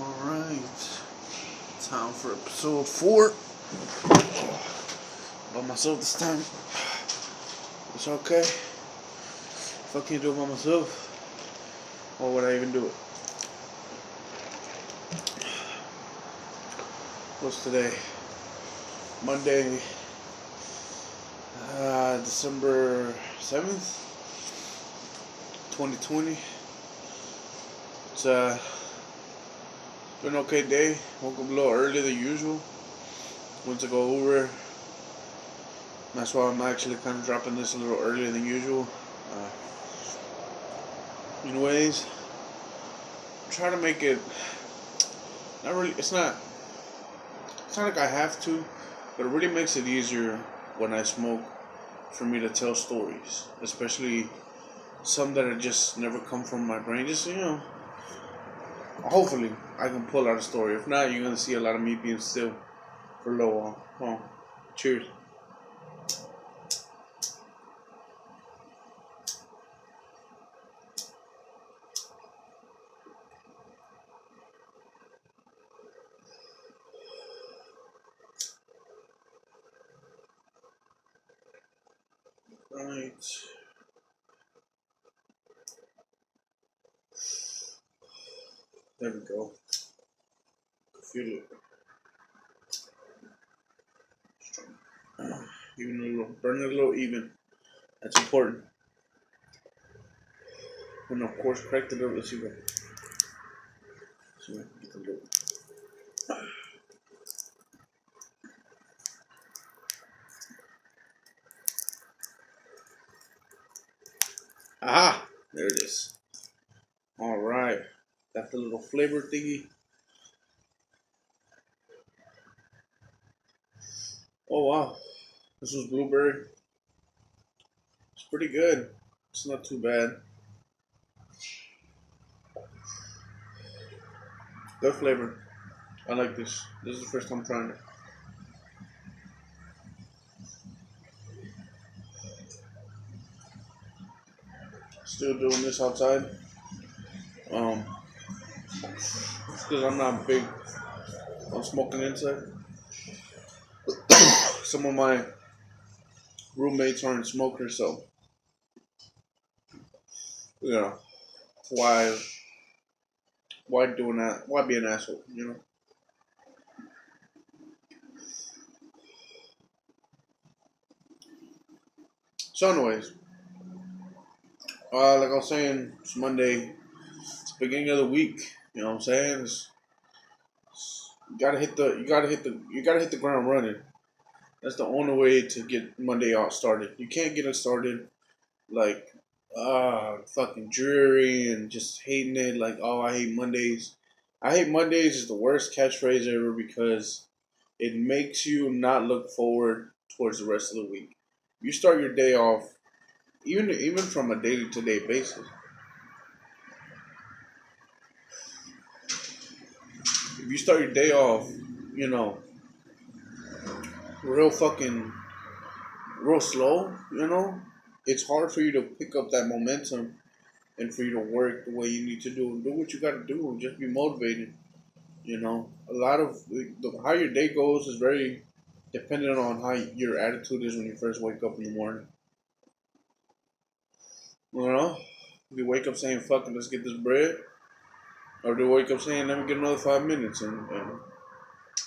Alright, time for episode 4. By myself this time. It's okay. If I can't do it by myself, why would I even do it? What's today? Monday, December 7th, 2020. It's been an okay day. Woke up a little earlier than usual. Went to go Uber. That's why I'm actually kind of dropping this a little earlier than usual. Anyways, try to make it. Not really. It's not. It's not like I have to, but it really makes it easier when I smoke for me to tell stories, especially some that are just never come from my brain. Just hopefully I can pull out a story. If not, you're gonna see a lot of me being still for a little while. Oh, cheers. Right. There we go. Feel it. Even a little, burn it a little even. That's important. And of course, crack the little. Let's see what. Get the little. Ah, there it is. All right, got the little flavor thingy. Oh wow, this was blueberry. It's pretty good. It's not too bad. Good flavor. I like this. This is the first time trying it. Still doing this outside. Um, because I'm not big on smoking inside. Some of my roommates aren't smokers, so you know why doing that? Why be an asshole? So, anyways, like I was saying, it's Monday. It's the beginning of the week. You know what I'm saying? You gotta hit the ground running. That's the only way to get Monday off started. You can't get it started like fucking dreary and just hating it. Like, oh, I hate Mondays. I hate Mondays is the worst catchphrase ever because it makes you not look forward towards the rest of the week. You start your day off, even from a daily to day basis. If you start your day off, you know, real fucking real slow, it's hard for you to pick up that momentum and for you to work the way you need to do what you got to do, and just be motivated. A lot of how your day goes is very dependent on how your attitude is when you first wake up in the morning. You know, if you wake up saying "fuck it, let's get this bread," or do you wake up saying "let me get another 5 minutes," and I'm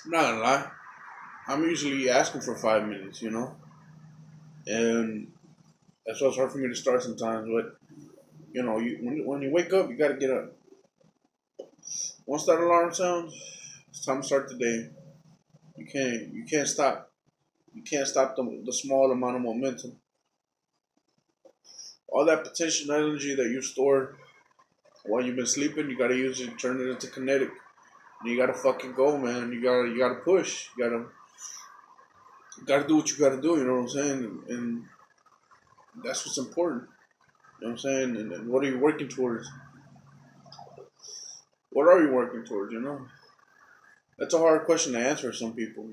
not gonna lie, I'm usually asking for 5 minutes, and that's why it's hard for me to start sometimes. But when you wake up, you gotta get up. Once that alarm sounds, it's time to start the day. You can't stop. You can't stop the small amount of momentum. All that potential energy that you stored while you've been sleeping, you gotta use it, turn it into kinetic. And you gotta fucking go, man. You gotta push. You gotta do what you gotta do. You know what I'm saying? And that's what's important. You know what I'm saying? And what are you working towards? What are you working towards? That's a hard question to answer for some people.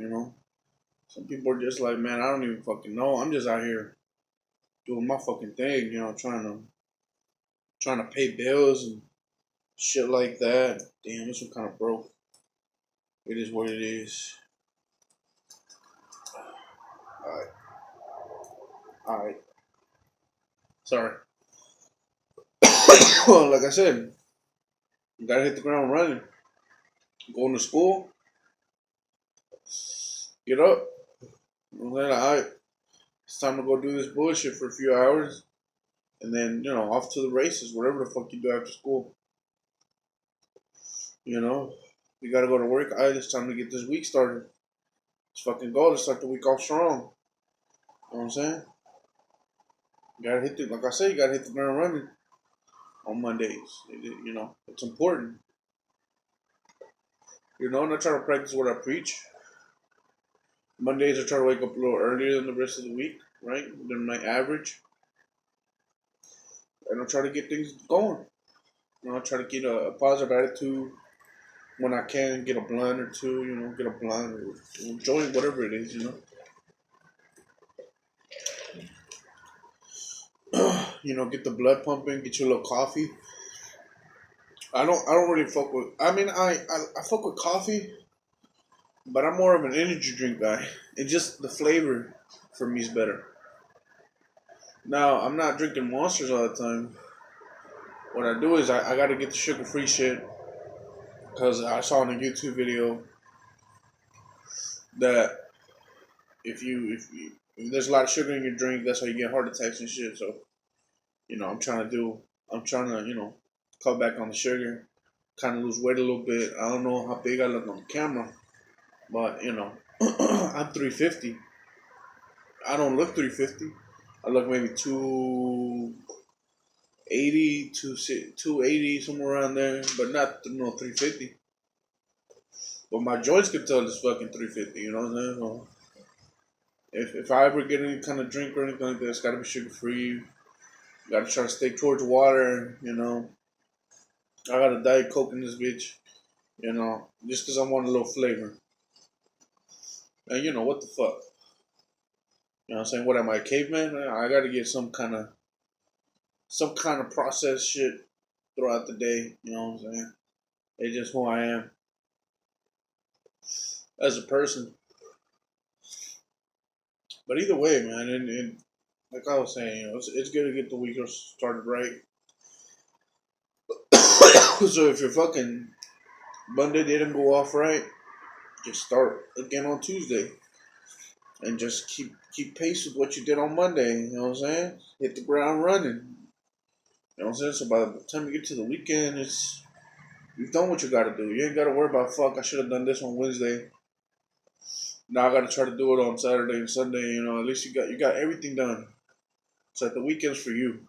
Some people are just like, man, I don't even fucking know. I'm just out here doing my fucking thing. Trying to pay bills and Shit like that. Damn, this one kind of broke. It is what it is. Alright. Alright. Sorry. Well, like I said, you gotta hit the ground running. Going to school, get up, and then alright, it's time to go do this bullshit for a few hours, and then off to the races, whatever the fuck you do after school. You know, you gotta go to work. Alright, it's time to get this week started. Let's fucking go. Let's start the week off strong. You know what I'm saying? You gotta hit the, like I said, you gotta hit the ground running on Mondays. It's important. And I try to practice what I preach. Mondays I try to wake up a little earlier than the rest of the week, right? Than my average. And I try to get things going. I try to get a positive attitude when I can, get a blunt or two, get a blunt or joint, whatever it is. Get the blood pumping, get you a little coffee. I don't really fuck with. I mean, I fuck with coffee, but I'm more of an energy drink guy. And just the flavor for me is better. Now I'm not drinking monsters all the time. What I do is I gotta get the sugar free shit because I saw in a YouTube video that if there's a lot of sugar in your drink, that's how you get heart attacks and shit. So I'm trying to cut back on the sugar, kind of lose weight a little bit. I don't know how big I look on camera, but I'm 350. I don't look 350. I look maybe 280, 280, somewhere around there, but not 350. But my joints can tell it's fucking 350. You know what I'm saying? So if I ever get any kind of drink or anything like that, it's gotta be sugar free. Gotta try to stay towards water. I got a Diet Coke in this bitch. Just because I want a little flavor. And what the fuck? You know what I'm saying? What am I, a caveman? I gotta get some kind of processed shit throughout the day. You know what I'm saying? It's just who I am as a person. But either way, man, and like I was saying, it's good to get the week started right. So if your fucking Monday didn't go off right, just start again on Tuesday. And just keep pace with what you did on Monday. You know what I'm saying? Hit the ground running. You know what I'm saying? So by the time you get to the weekend, you've done what you got to do. You ain't got to worry about fuck. I should have done this on Wednesday. Now I got to try to do it on Saturday and Sunday. At least you got everything done. It's like the weekend's for you.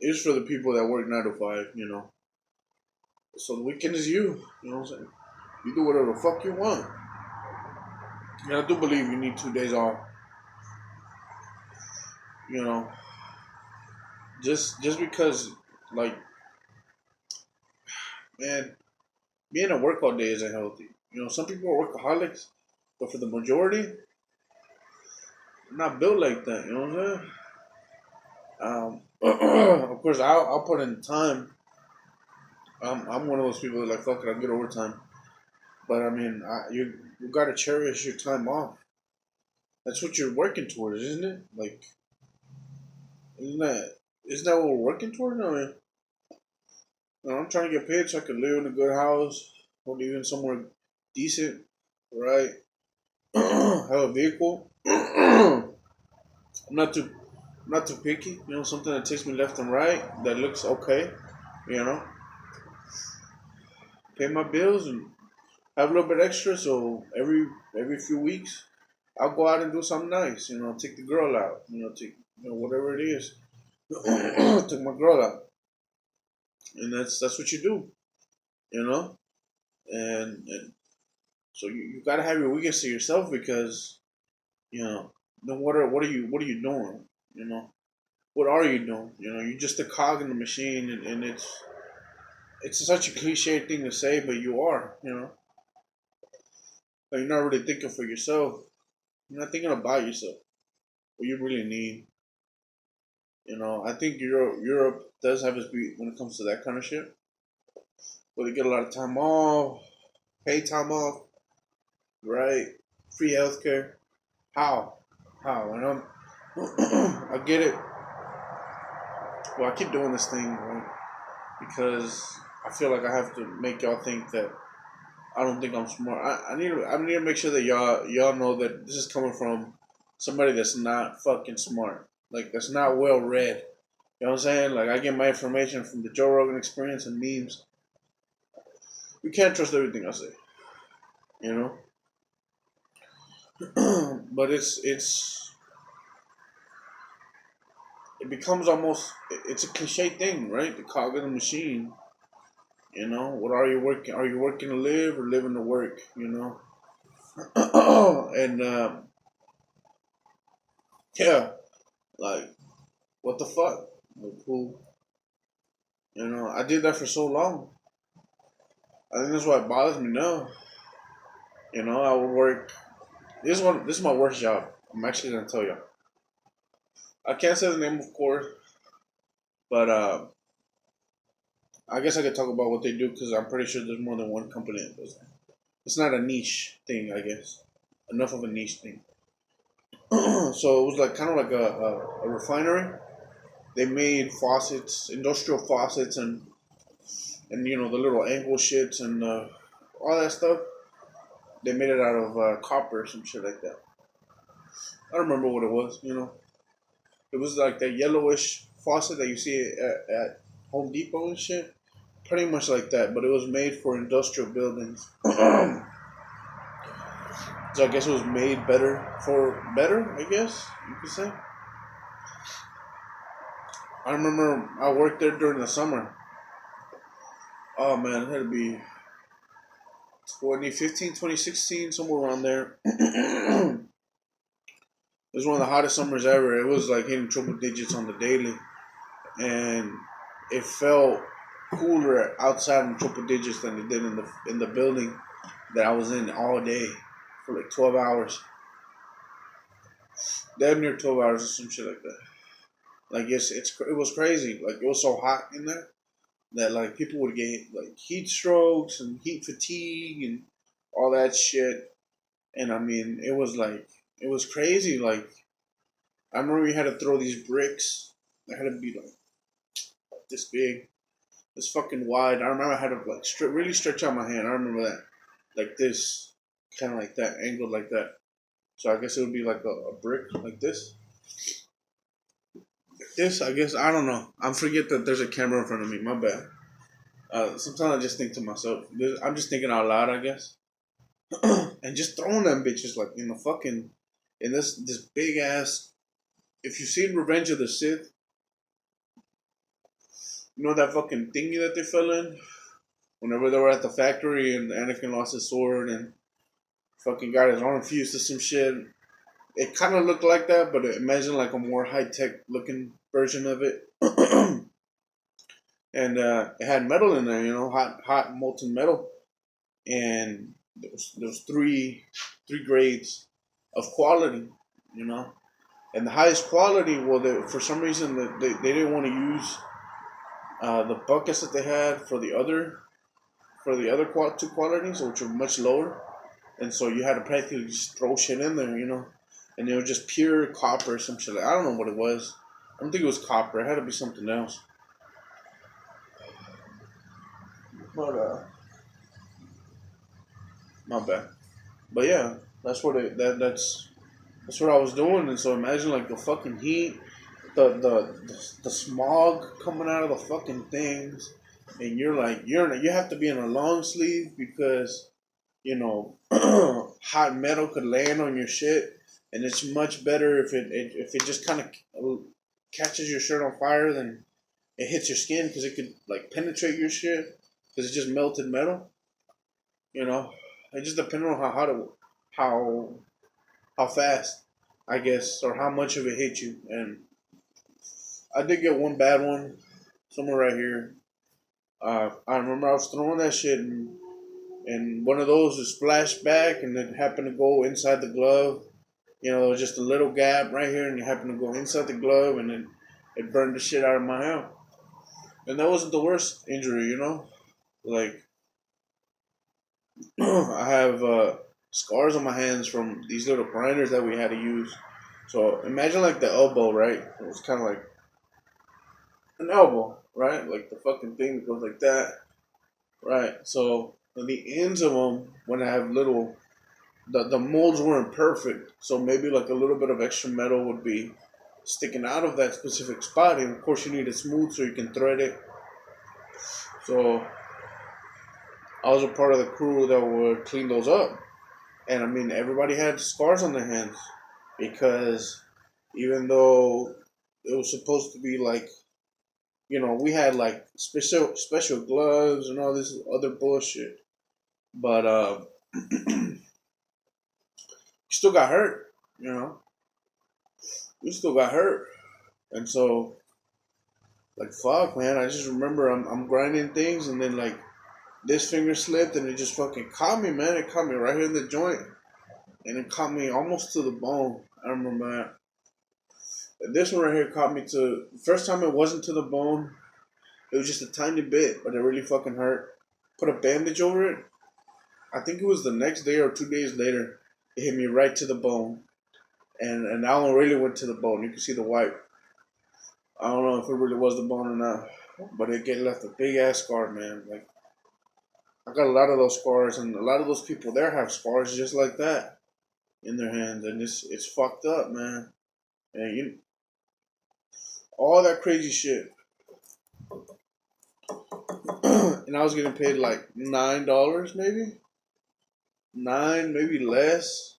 It's for the people that work 9 to 5. So the weekend is you. You know what I'm saying? You do whatever the fuck you want. And I do believe you need 2 days off. You know, just because, like, man, being at work all day isn't healthy. Some people are workaholics, but for the majority, they're not built like that. You know what I'm saying? Of course, I'll put in time. I'm one of those people that like fuck it, I'll get overtime. But I mean, you gotta cherish your time off. That's what you're working towards, isn't it? Like, isn't that what we're working towards? I mean, I'm trying to get paid so I can live in a good house, or live in somewhere decent, right? Have a vehicle. I'm not too not too picky. Something that takes me left and right that looks okay. You know, pay my bills and have a little bit extra. So every few weeks, I'll go out and do something nice. Take the girl out. Take whatever it is. Take my girl out, and that's what you do. You know, and so you gotta have your weekends to yourself because then what are you doing? You know, what are you doing? You're just a cog in the machine, and it's such a cliche thing to say, but you are. Like, you're not really thinking for yourself. You're not thinking about yourself. What you really need. I think Europe does have its beat when it comes to that kind of shit. But they get a lot of time off, paid time off, right? Free healthcare. How? How? And I get it. Well, I keep doing this thing, right? Because I feel like I have to make y'all think that I don't think I'm smart. I need to make sure that y'all know that this is coming from somebody that's not fucking smart. Like that's not well read. You know what I'm saying? Like I get my information from the Joe Rogan Experience and memes. We can't trust everything I say. You know? But it becomes almost it's a cliche thing, right? The cog of the machine. You know, what are you working? Are you working to live or living to work? You know, and yeah, like what the fuck? Like, who? You know, I did that for so long. I think that's why it bothers me now. You know, I would work. This is my worst job. I'm actually gonna tell you. I can't say the name, of course, but I guess I could talk about what they do because I'm pretty sure there's more than one company that does that. It's not a niche thing, I guess. Enough of a niche thing. So it was like kind of like a refinery. They made faucets, industrial faucets, and you know the little angle shits and all that stuff. They made it out of copper or some shit like that. I don't remember what it was. You know, it was like that yellowish faucet that you see at Home Depot and shit. Pretty much like that, but it was made for industrial buildings. So I guess it was made better. I guess you could say. I remember I worked there during the summer. Oh man, it had to be 2015, 2016, somewhere around there. It was one of the hottest summers ever. It was like hitting triple digits on the daily, and it felt cooler outside in triple digits than it did in the building that I was in all day for like 12 hours. Damn near 12 hours or some shit like that. Like it was crazy. Like it was so hot in there that like people would get like heat strokes and heat fatigue and all that shit. And I mean, it was crazy. Like I remember we had to throw these bricks. They had to be like this big, this fucking wide. I remember I had to like really stretch out my hand. I remember that, like this, kind of like that, angled like that. So I guess it would be like a brick like this. This, I guess, I don't know. I forget that there's a camera in front of me. My bad. Sometimes I just think to myself. I'm just thinking out loud, I guess. And just throwing them bitches like in the fucking in this big ass. If you've seen Revenge of the Sith, you know that fucking thingy that they fell in whenever they were at the factory and Anakin lost his sword and fucking got his arm fused to some shit. It kind of looked like that, but imagine like a more high tech looking version of it. And it had metal in there, you know, hot molten metal, and there was three grades of quality, you know, and the highest quality. Well, for some reason they didn't want to use the buckets that they had for the other two qualities, which were much lower, and so you had to practically just throw shit in there, you know, and it was just pure copper or some shit. I don't know what it was. I don't think it was copper. It had to be something else. But my bad. But yeah, that's what that's what I was doing. And so imagine like the fucking heat, the smog coming out of the fucking things, and you're like you have to be in a long sleeve because you know hot metal could land on your shit, and it's much better if it just kind of catches your shirt on fire than it hits your skin because it could like penetrate your shit because it's just melted metal. You know, it just depends on how hot how how fast, I guess, or how much of it hit you. And I did get one bad one somewhere right here. I remember I was throwing that shit and one of those was splashed back and it happened to go inside the glove. You know, just a little gap right here and it happened to go inside the glove and it burned the shit out of my hand. And that wasn't the worst injury, you know. Like I have scars on my hands from these little grinders that we had to use. So imagine like the elbow, right? It was kind of like an elbow, right? Like the fucking thing that goes like that, right? So on the ends of them, when I have little, the molds weren't perfect. So maybe like a little bit of extra metal would be sticking out of that specific spot. And of course, you need it smooth so you can thread it. So I was a part of the crew that would clean those up. And I mean, everybody had scars on their hands because even though it was supposed to be like, we had like special gloves and all this other bullshit, but we still got hurt. You know, we still got hurt, and so like fuck, man. I just remember I'm grinding things, and then like this finger slipped, and it just fucking caught me, man. It caught me right here in the joint, and it caught me almost to the bone. I remember that. This one right here caught me to first time it wasn't to the bone. It was just a tiny bit, but it really fucking hurt. Put a bandage over it. I think it was the next day or 2 days later. It hit me right to the bone, and that one really went to the bone. You can see the white. I don't know if it really was the bone or not, but it get left a big ass scar, man. Like I got a lot of those scars, and a lot of those people there have scars just like that in their hands, and it's fucked up, man. And all that crazy shit. And I was getting paid like $9, maybe nine, maybe less,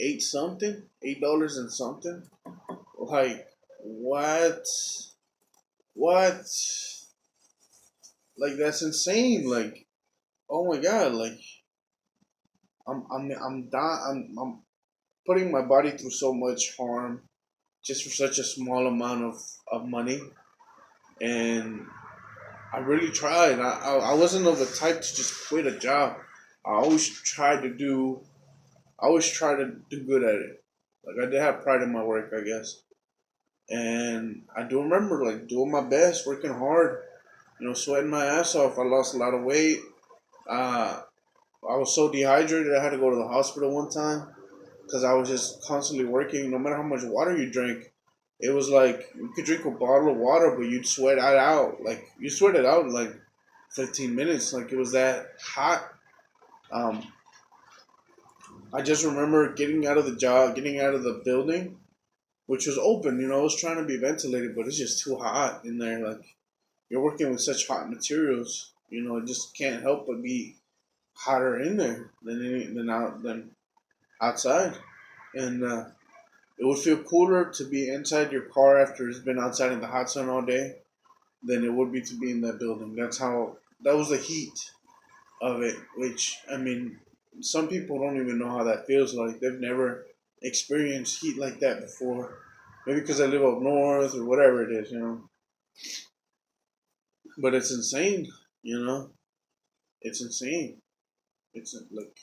eight something, $8 and something. Like what? What? Like that's insane. Like oh my god. Like I'm putting my body through so much harm just for such a small amount of money, and I really tried. I wasn't of the type to just quit a job. I always tried to do I always try to do good at it. Like I did have pride in my work, I guess. And I do remember like doing my best, working hard, sweating my ass off. I lost a lot of weight. Uh, I was so dehydrated I had to go to the hospital one time because I was just constantly working. No matter how much water you drink, it was like you could drink a bottle of water, but you'd sweat it out. Like you sweat it out in like 15 minutes. Like it was that hot. Um, I just remember getting out of the building, which was open. It was trying to be ventilated, but it's just too hot in there. Like you're working with such hot materials, it just can't help but be hotter in there than outside. And it would feel cooler to be inside your car after it's been outside in the hot sun all day than it would be to be in that building. That was the heat of it. Which I mean, some people don't even know how that feels like. They've never experienced heat like that before. Maybe because I live up north or whatever it is. But it's insane, you know. It's insane. It's like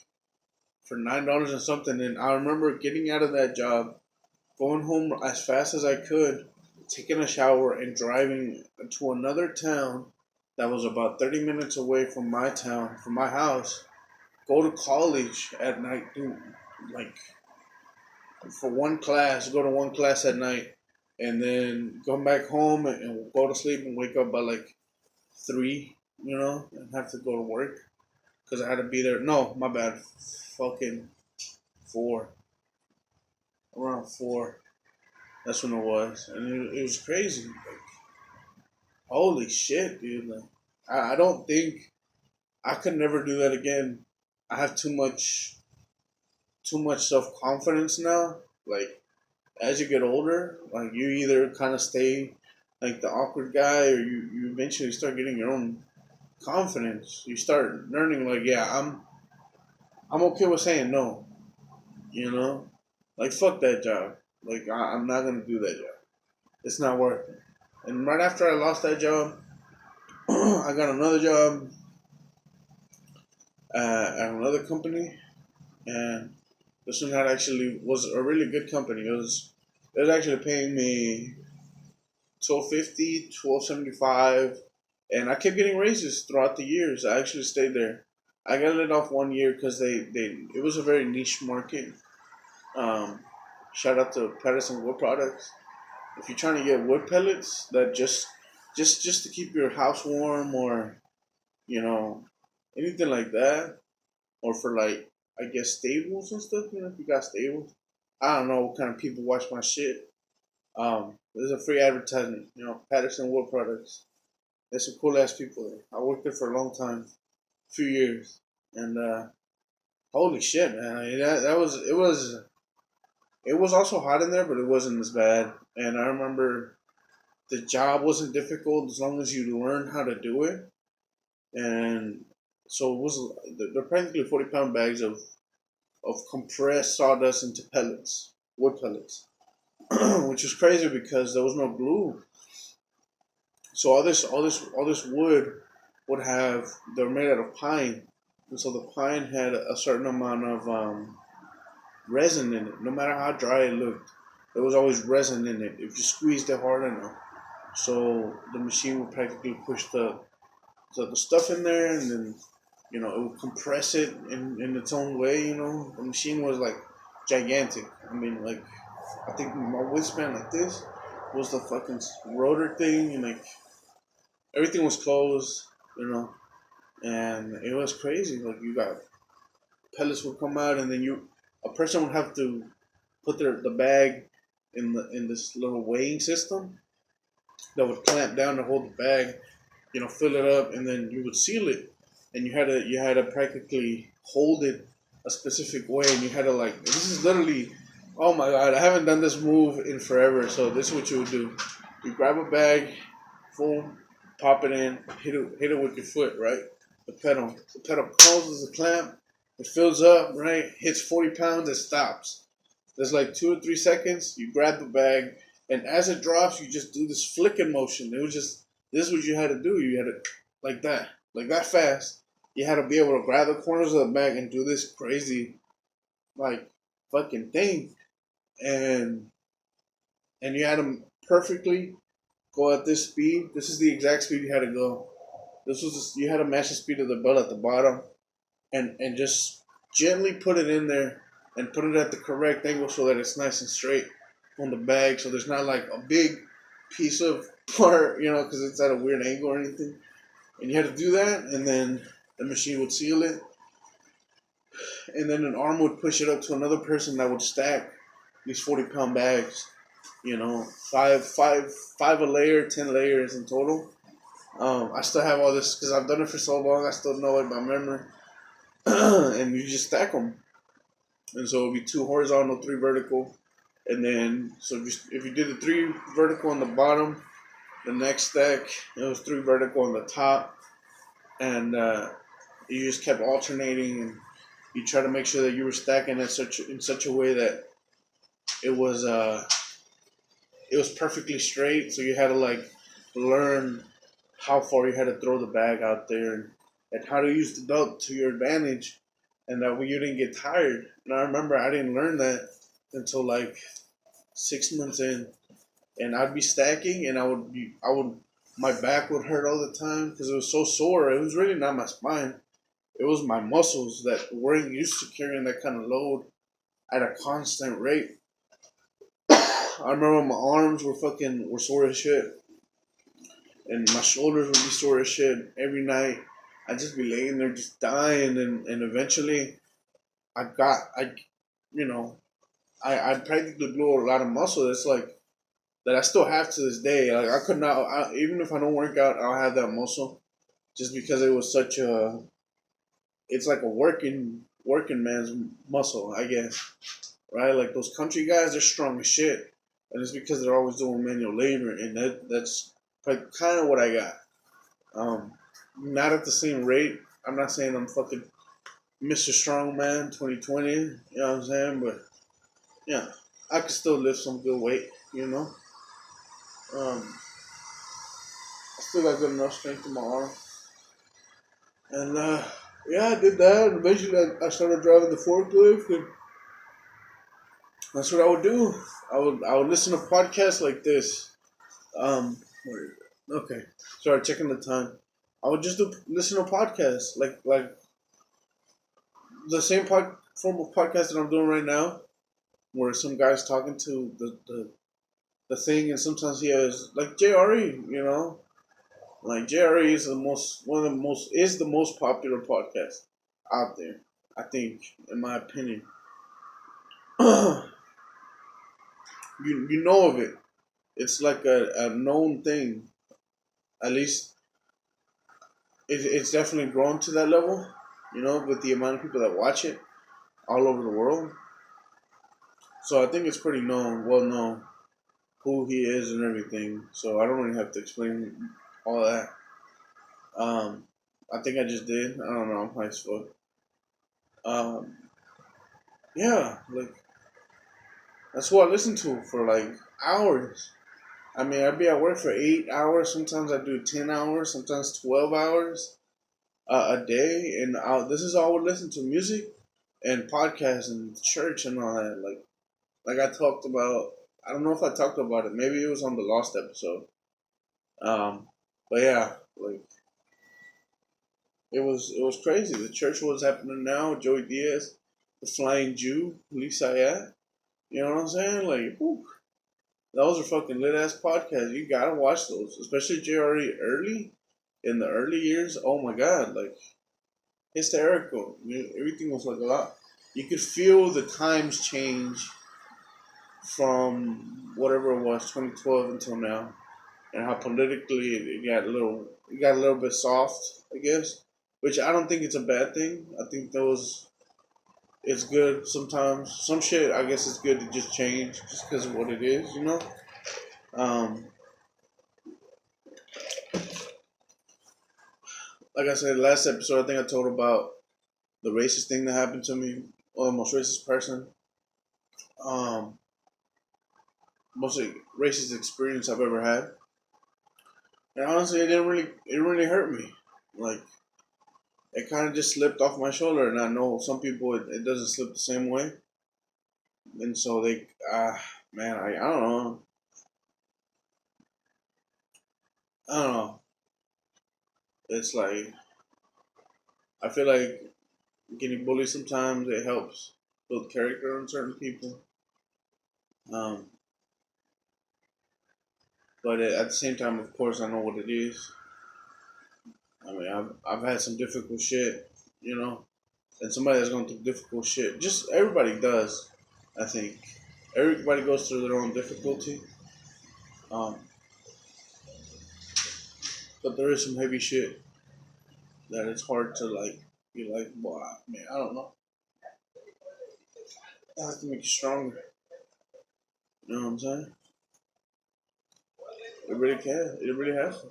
for $9 and something. And I remember getting out of that job, going home as fast as I could, taking a shower, and driving to another town that was about 30 minutes away from my town, from my house. Go to college at night, do like for one class, go to one class at night, and then come back home and go to sleep and wake up by like 3, and have to go to work because I had to be there. No, my bad. Fucking 4. Around 4. That's when it was. And it was crazy. Like, holy shit, dude. Like, I don't think I could never do that again. I have too much self confidence now. Like, as you get older, like, you either kind of stay like the awkward guy or you eventually start getting your own confidence. You start learning, like, yeah, I'm okay with saying no, you know? Like, fuck that job. Like, I'm not gonna do that job. It's not worth it. And right after I lost that job, I got another job at another company, and this one had actually was a really good company. It was actually paying me 12.50, 12.75, And I kept getting raises throughout the years. I actually stayed there. I got laid off one year because they it was a very niche market. Um, Shout out to Patterson Wood Products. If you're trying to get wood pellets that just to keep your house warm, or you know anything like that, or for like I guess stables and stuff. If you got stables, I don't know what kind of people watch my shit. There's a free advertisement. Patterson Wood Products. There's some cool ass people there. I worked there for a long time, few years, and holy shit, man! I mean, it was also hot in there, but it wasn't as bad. And I remember the job wasn't difficult as long as you learn how to do it. And so it was. They're practically 40-pound bags of compressed sawdust into pellets, wood pellets, which was crazy because there was no glue. So all this wood would have. They're made out of pine, and so the pine had a certain amount of resin in it. No matter how dry it looked, there was always resin in it if you squeezed it hard enough. So the machine would practically push the stuff in there, and then it would compress it in its own way. The machine was like gigantic. I mean, like I think my wingspan like this was the fucking rotor thing, and like everything was closed. You know, and it was crazy. Like you got pellets would come out, and then a person would have to put the bag in this little weighing system that would clamp down to hold the bag, fill it up, and then you would seal it, and you had to practically hold it a specific way, and you had to like this is literally, oh my god, I haven't done this move in forever. So this is what you would do: you grab a bag, full, pop it in, hit it with your foot, right? The pedal closes the clamp, it fills up, right? Hits 40 pounds, it stops. There's like 2 or 3 seconds. You grab the bag, and as it drops, you just do this flicking motion. It was just this is what you had to do. You had to like that fast. You had to be able to grab the corners of the bag and do this crazy, like fucking thing, and you had to perfectly go at this speed. This is the exact speed you had to go. You had to match the speed of the bell at the bottom, and just gently put it in there and put it at the correct angle so that it's nice and straight on the bag. So there's not like a big piece of part, because it's at a weird angle or anything. And you had to do that, and then the machine would seal it, and then an arm would push it up to another person that would stack these 40-pound bags. Five a layer, 10 layers in total. I still have all this because I've done it for so long. I still know it by memory. And you just stack them, and so it'll be 2 horizontal, 3 vertical, and then so if you did the 3 vertical on the bottom, the next stack it was 3 vertical on the top, and you just kept alternating, and you try to make sure that you were stacking it in such a way that it was perfectly straight. So you had to like learn how far you had to throw the bag out there, and how to use the belt to your advantage, and that way you didn't get tired. And I remember I didn't learn that until like 6 months in, and I'd be stacking, and my back would hurt all the time because it was so sore. It was really not my spine; it was my muscles that weren't used to carrying that kind of load at a constant rate. I remember my arms were sore as shit, and my shoulders would be sore as shit every night. I'd just be laying there just dying, and eventually I you know I practically blew a lot of muscle. It's like that I still have to this day. Like I could not, even if I don't work out, I'll have that muscle just because it was such a. It's like a working man's muscle, I guess, right? Like those country guys, they're strong as shit, and it's because they're always doing manual labor, and that's kind of what I got. Um, Not at the same rate. I'm not saying I'm fucking Mr. Strongman 2020. You know what I'm saying? But yeah, I could still lift some good weight. I still got good enough strength in my arm. And yeah, I did that. And eventually, I started driving the forklift, and that's what I would do. I would listen to podcasts like this. Where is it? Okay. Sorry, checking the time. I would just listen to podcasts like the same form of podcast that I'm doing right now, where some guy's talking to the thing, and sometimes he has like JRE, like JRE is the most popular podcast out there. I think, in my opinion, you know of it. It's like a known thing. At least it's definitely grown to that level. With the amount of people that watch it all over the world. So I think it's pretty well known who he is and everything. So I don't really have to explain all that. I think I just did. I don't know. I'm high as fuck. Um, yeah, like that's what I listen to for like hours. I mean, I'd be at work for 8 hours. Sometimes I do 10 hours. Sometimes 12 hours a day, and this is all I would listen to: music and podcasts and church and all that. Like I talked about. I don't know if I talked about it. Maybe it was on the Lost episode. Um, but yeah, like it was crazy. The church was happening now. Joey Diaz, the Flying Jew, Lisa Ayat. You know what I'm saying? Like, whew, those are fucking lit ass podcasts. You gotta watch those, especially JRE early in the early years. Oh my god, like hysterical. Everything was like a lot. You could feel the times change from whatever it was, 2012 until now, and how politically it got a little bit soft, I guess. Which I don't think it's a bad thing. I think those it's good sometimes. Some shit, I guess, it's good to just change just because of what it is. Um, like I said, last episode, I think I told about the racist thing that happened to me, or the most racist person, um, most racist experience I've ever had. And honestly, it didn't really hurt me. Like, it kind of just slipped off my shoulder, and I know some people it doesn't slip the same way, and so man, I don't know, I don't know. It's like I feel like getting bullied sometimes it helps build character on certain people, um, but at the same time, of course, I know what it is. I mean, I've had some difficult shit, you know, and somebody that's going through difficult shit. Just everybody does, I think. Everybody goes through their own difficulty. Um, but there is some heavy shit that it's hard to like be like, wow, man, I don't know. I have to make you stronger. You know what I'm saying? It really can. It really has to.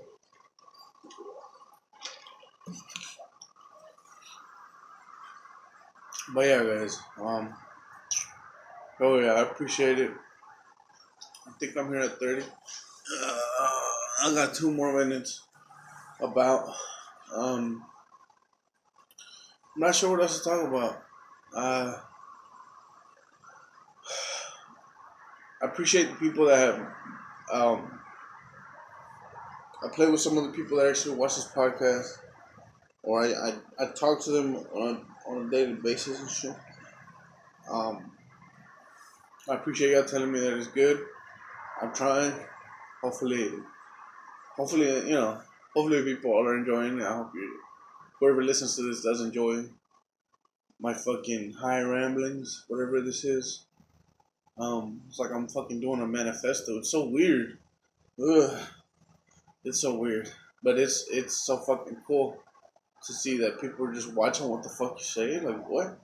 But yeah, guys. Oh yeah, I appreciate it. I think I'm here at 30. I got 2 more minutes. About. I'm not sure what else to talk about. Uh, I appreciate the people that have. I play with some of the people that actually watch this podcast, or I talk to them on a daily basis and shit. Um, I appreciate y'all telling me that it's good. I'm trying. Hopefully, hopefully, hopefully people are enjoying it. I hope whoever listens to this does enjoy my fucking high ramblings, whatever this is. It's like I'm fucking doing a manifesto. It's so weird. Ugh, it's so weird, but it's so fucking cool to see that people are just watching what the fuck you say. Like what?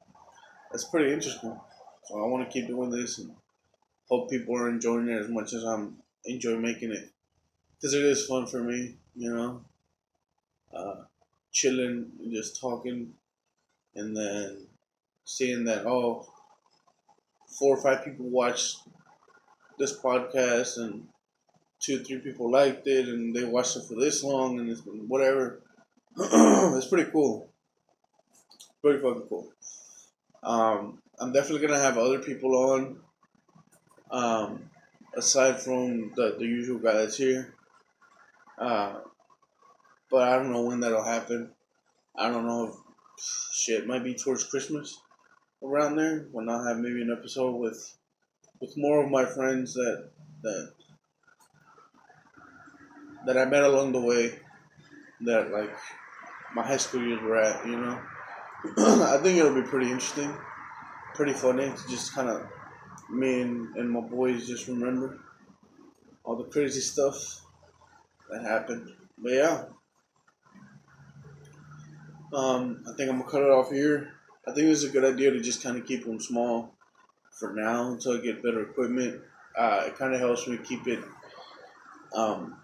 That's pretty interesting. So I want to keep doing this and hope people are enjoying it as much as I'm enjoying making it because it is fun for me. Uh, chilling and just talking, and then seeing that 4 or 5 people watched this podcast and 2 or 3 people liked it and they watched it for this long and it's been whatever. It's pretty cool. Pretty fucking cool. I'm definitely gonna have other people on, um, aside from the usual guy that's here. Uh, but I don't know when that'll happen. I don't know if shit might be towards Christmas around there when I'll have maybe an episode with more of my friends that that I met along the way that like my high school years were at. I think it'll be pretty interesting, pretty funny to just kind of me and my boys just remember all the crazy stuff that happened. But yeah, I think I'm gonna cut it off here. I think it's a good idea to just kind of keep them small for now until I get better equipment. It kind of helps me keep it um,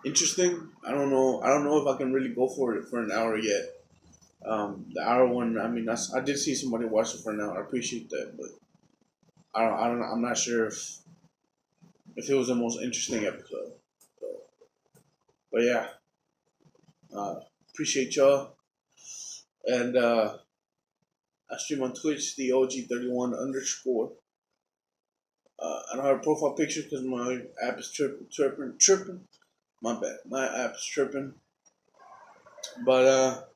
interesting. I don't know. I don't know if I can really go for it for an hour yet. The hour one. I mean, I did see somebody watch it for an hour. I appreciate that, but I don't. I'm not sure if it was the most interesting episode. So, but yeah, uh, appreciate y'all. And I stream on Twitch, the OG31 underscore. I don't have a profile picture because my app is tripping. My bad. My app is tripping. But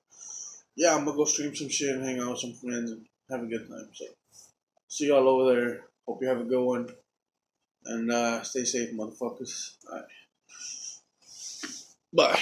yeah, I'm gonna go stream some shit and hang out with some friends and have a good time. So see y'all over there. Hope you have a good one. And stay safe, motherfuckers. Alright. Bye.